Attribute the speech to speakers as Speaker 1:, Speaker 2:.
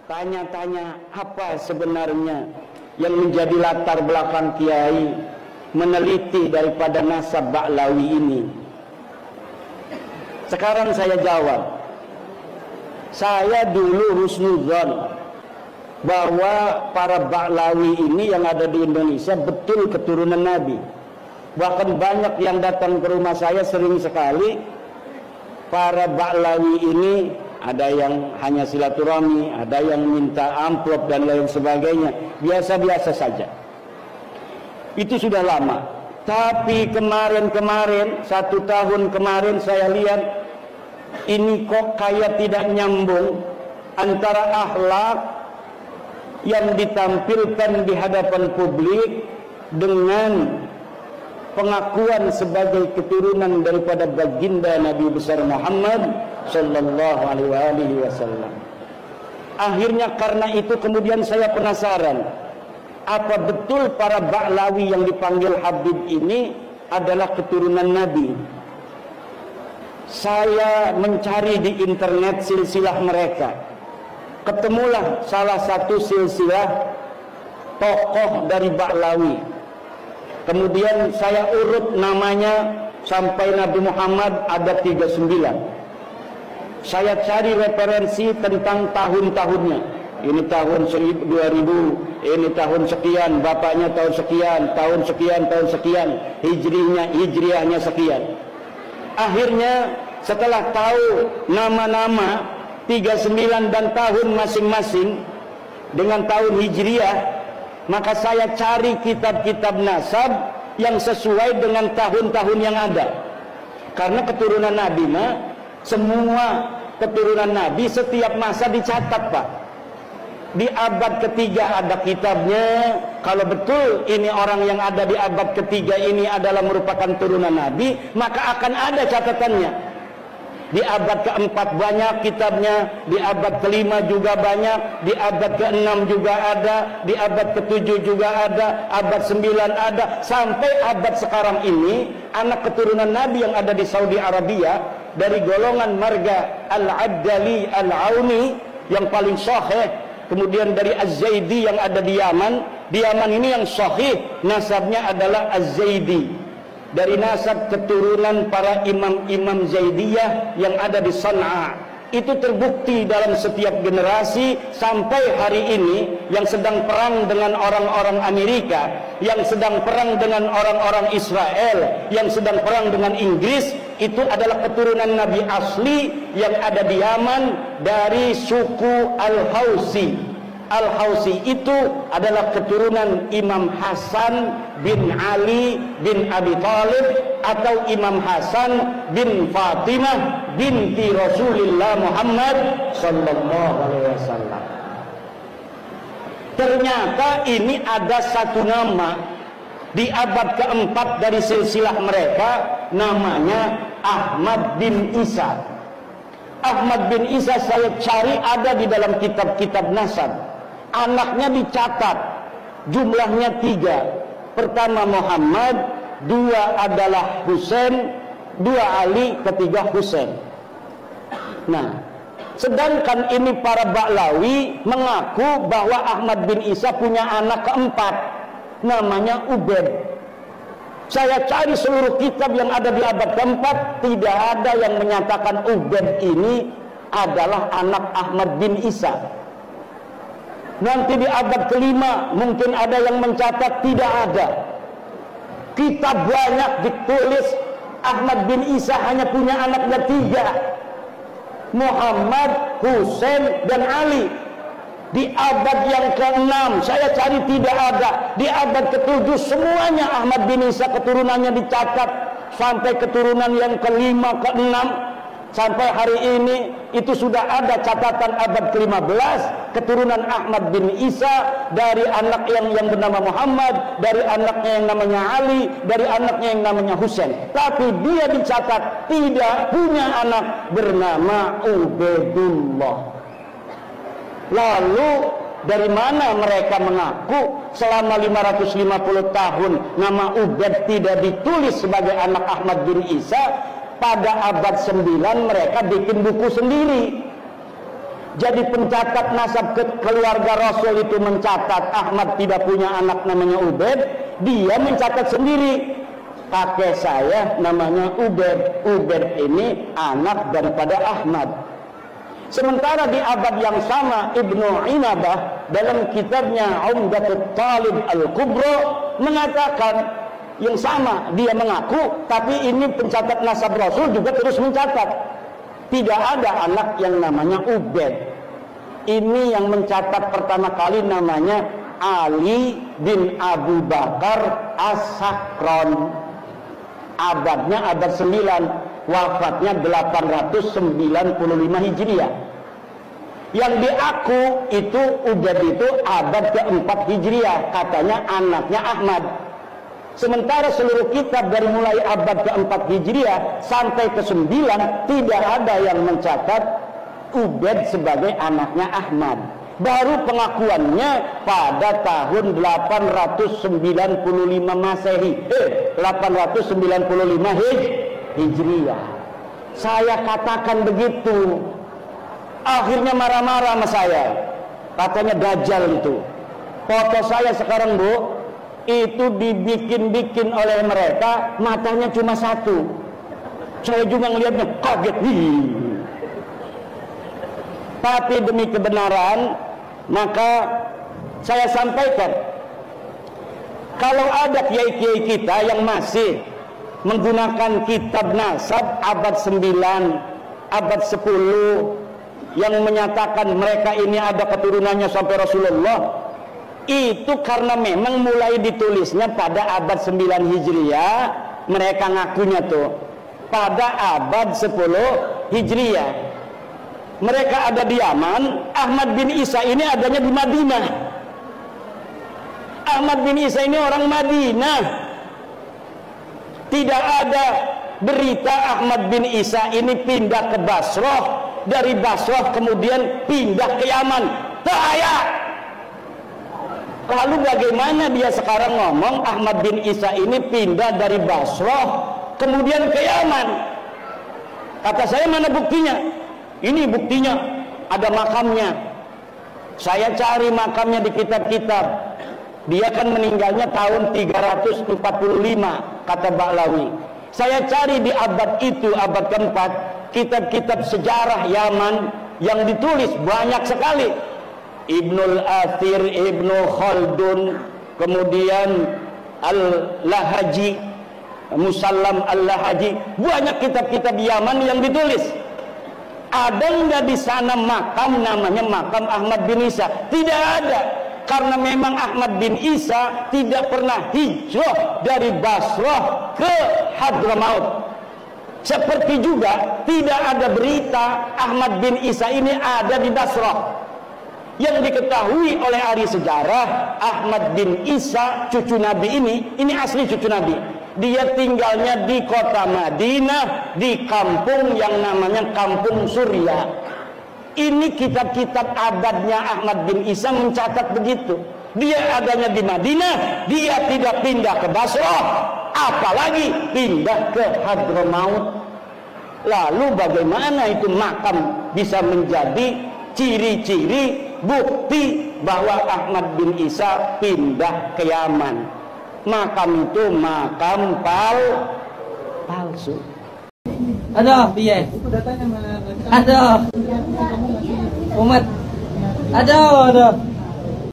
Speaker 1: tanya-tanya apa sebenarnya yang menjadi latar belakang kiai meneliti daripada nasab Ba'lawi ini. Sekarang saya jawab, saya dulu husnudzon bahwa para Ba'lawi ini yang ada di Indonesia betul keturunan Nabi. Bahkan banyak yang datang ke rumah saya sering sekali. Para Ba'lawi ini ada yang hanya silaturahmi, ada yang minta amplop dan lain sebagainya. Biasa-biasa saja. Itu sudah lama. Tapi kemarin-kemarin, 1 tahun kemarin saya lihat ini kok kayak tidak nyambung antara akhlak yang ditampilkan di hadapan publik dengan pengakuan sebagai keturunan daripada baginda Nabi besar Muhammad sallallahu alaihi wasallam. Akhirnya karena itu kemudian saya penasaran, apa betul para Ba'lawi yang dipanggil Habib ini adalah keturunan Nabi? Saya mencari di internet silsilah mereka. Ketemulah salah satu silsilah tokoh dari Ba'lawi. Kemudian saya urut namanya sampai Nabi Muhammad ada 39. Saya cari referensi tentang tahun-tahunnya. Ini tahun 2000, ini tahun sekian, bapaknya tahun sekian, tahun sekian, tahun sekian, hijriahnya sekian. Akhirnya setelah tahu nama-nama 39 dan tahun masing-masing dengan tahun hijriah, maka saya cari kitab-kitab nasab yang sesuai dengan tahun-tahun yang ada. Karena keturunan Nabi mah, semua keturunan Nabi setiap masa dicatat, Pak. Di abad ketiga ada kitabnya. Kalau betul ini orang yang ada di abad ketiga ini adalah merupakan turunan Nabi, maka akan ada catatannya. Di abad keempat banyak kitabnya, di abad kelima juga banyak, di abad keenam juga ada, di abad ketujuh juga ada, abad 9 ada, sampai abad sekarang ini anak keturunan Nabi yang ada di Saudi Arabia dari golongan marga Al-Abdali Al-Auni yang paling sahih, kemudian dari Az-Zaidi yang ada di Yaman. Di Yaman ini yang sahih nasabnya adalah Az-Zaidi, dari nasab keturunan para imam-imam Zaidiyah yang ada di Sana'a. Itu terbukti dalam setiap generasi sampai hari ini. Yang sedang perang dengan orang-orang Amerika, yang sedang perang dengan orang-orang Israel, yang sedang perang dengan Inggris, itu adalah keturunan Nabi asli yang ada di Yaman dari suku Al-Hausi. Al-Hausi itu adalah keturunan Imam Hasan bin Ali bin Abi Thalib atau Imam Hasan bin Fatimah binti Rasulullah Muhammad sallallahu alaihi wasallam. Ternyata ini ada satu nama di abad keempat dari silsilah mereka, namanya Ahmad bin Isa. Ahmad bin Isa saya cari ada di dalam kitab-kitab nasab. Anaknya dicatat, jumlahnya 3. Pertama Muhammad, 2 adalah Husain, 2 Ali, ketiga Husain. Nah, sedangkan ini para Ba'lawi mengaku bahwa Ahmad bin Isa punya anak keempat, namanya Ubaid. Saya cari seluruh kitab yang ada di abad keempat, tidak ada yang menyatakan Ubaid ini adalah anak Ahmad bin Isa. Nanti di abad kelima mungkin ada yang mencatat, tidak ada. Kitab banyak ditulis Ahmad bin Isa hanya punya anaknya 3, Muhammad, Husain, dan Ali. Di abad yang ke-6 saya cari tidak ada. Di abad ke-7 semuanya Ahmad bin Isa keturunannya dicatat, sampai keturunan yang ke-5, ke-6. Sampai hari ini itu sudah ada catatan abad ke-15 keturunan Ahmad bin Isa dari anak yang bernama Muhammad, dari anaknya yang namanya Ali, dari anaknya yang namanya Husain. Tapi dia dicatat tidak punya anak bernama Ubaidullah. Lalu dari mana mereka mengaku selama 550 tahun nama Ubaid tidak ditulis sebagai anak Ahmad bin Isa? Pada abad 9 mereka bikin buku sendiri. jadi pencatat nasab keluarga Rasul itu mencatat Ahmad tidak punya anak namanya Ubaid, dia mencatat sendiri kakek saya namanya Ubaid. Ubaid ini anak daripada Ahmad. Sementara di abad yang sama Ibnu Inabah dalam kitabnya Umdatul Talib Al-Kubra mengatakan yang sama, dia mengaku, tapi ini pencatat nasab Rasul juga terus mencatat tidak ada anak yang namanya Ubaid. Ini yang mencatat pertama kali namanya Ali bin Abu Bakar As-Sakron. Abadnya abad 9, wafatnya 895 Hijriah. Yang diaku itu Ubaid itu abad keempat Hijriah, katanya anaknya Ahmad. Sementara seluruh kitab dari mulai abad keempat Hijriah sampai ke-9 tidak ada yang mencatat Ubaid sebagai anaknya Ahmad. Baru pengakuannya pada tahun 895 Masehi, 895 Hijriah. Saya katakan begitu. Akhirnya marah-marah sama saya. Katanya Dajjal itu. Foto saya sekarang, Bu, itu dibikin-bikin oleh mereka, matanya cuma satu. Saya juga ngelihatnya kaget. Tapi demi kebenaran, maka saya sampaikan, kalau ada kiai-kiai kita yang masih menggunakan kitab nasab abad 9, abad 10 yang menyatakan mereka ini ada keturunannya sampai Rasulullah, itu karena memang mulai ditulisnya pada abad 9 Hijriah, mereka ngakunya tuh pada abad 10 Hijriah. Mereka ada di Yaman. Ahmad bin Isa ini adanya di Madinah. Ahmad bin Isa ini orang Madinah. Tidak ada berita Ahmad bin Isa ini pindah ke Basrah, dari Basrah kemudian pindah ke Yaman. Tak ada. Lalu bagaimana dia sekarang ngomong Ahmad bin Isa ini pindah dari Basrah kemudian ke Yaman? Kata saya, mana buktinya? Ini buktinya, ada makamnya. Saya cari makamnya di kitab-kitab. Dia kan meninggalnya tahun 345, kata Ba'lawi. Saya cari di abad itu, abad keempat, kitab-kitab sejarah Yaman yang ditulis banyak sekali. Ibnul Athir, Ibnu Khaldun, kemudian Al-Lahaji, Musallam Al-Lahaji, banyak kitab-kitab Yaman yang ditulis. Ada nggak di sana makam namanya makam Ahmad bin Isa? Tidak ada, karena memang Ahmad bin Isa tidak pernah hijrah dari Basrah ke Hadramaut. Seperti juga tidak ada berita Ahmad bin Isa ini ada di Basrah. Yang diketahui oleh ahli sejarah, Ahmad bin Isa cucu Nabi ini asli cucu Nabi. Dia tinggalnya di kota Madinah, di kampung yang namanya Kampung Surya. Ini kitab-kitab abadnya Ahmad bin Isa mencatat begitu. Dia adanya di Madinah, dia tidak pindah ke Basrah, apalagi pindah ke Hadramaut. Lalu bagaimana itu makam bisa menjadi ciri-ciri bukti bahwa Ahmad bin Isa pindah ke Yaman? Makam itu makam palsu.
Speaker 2: Ada, piye? Ada. Umat. Ada.